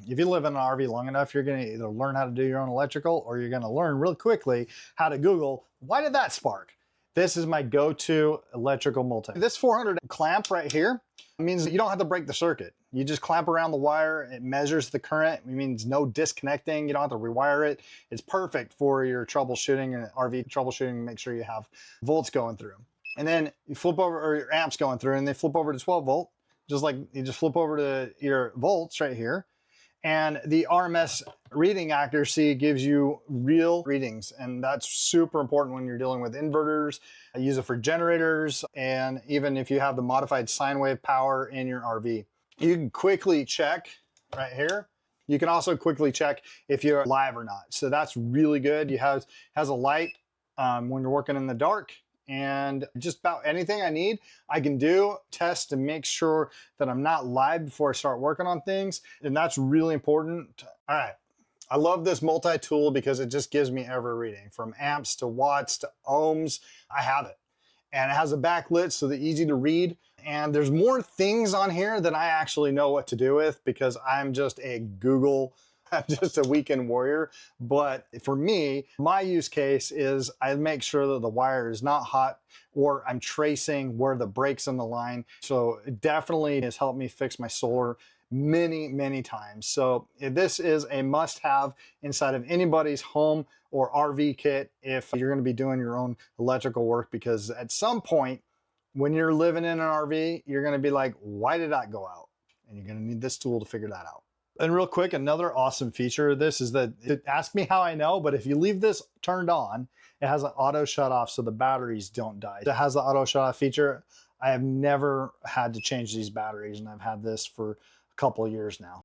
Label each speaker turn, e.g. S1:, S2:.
S1: If you live in an RV long enough, you're going to either learn how to do your own electrical, or you're going to learn real quickly how to Google, why did that spark? This is my go-to electrical multi. This 400 clamp right here means that you don't have to break the circuit. You just clamp around the wire, it measures the current, it means no disconnecting, you don't have to rewire it. It's perfect for your troubleshooting and RV troubleshooting, make sure you have volts going through. And then you flip over, or your amps going through, and they flip over to 12 volt, just like you just flip over to your volts right here. And the RMS reading accuracy gives you real readings, and that's super important when you're dealing with inverters. I use it for generators, and even if you have the modified sine wave power in your RV. You can quickly check right here. You can also quickly check if you're live or not. So that's really good. It has a light when you're working in the dark, and just about anything I need, I can do, test to make sure that I'm not live before I start working on things. And that's really important. All right. I love this multi-tool because it just gives me every reading, from amps to watts to ohms. I have it. And it has a backlit so they're easy to read. And there's more things on here than I actually know what to do with, because I'm just I'm just a weekend warrior. But for me, my use case is I make sure that the wire is not hot, or I'm tracing where the breaks in the line. So it definitely has helped me fix my solar many times. So this is a must-have inside of anybody's home or RV kit if you're going to be doing your own electrical work, because at some point when you're living in an RV, you're going to be like, why did that go out? And you're going to need this tool to figure that out. And real quick, another awesome feature of this is that it asks me how I know, but if you leave this turned on, it has an auto shut off so the batteries don't die. It has the auto shut off feature. I have never had to change these batteries, and I've had this for a couple of years now.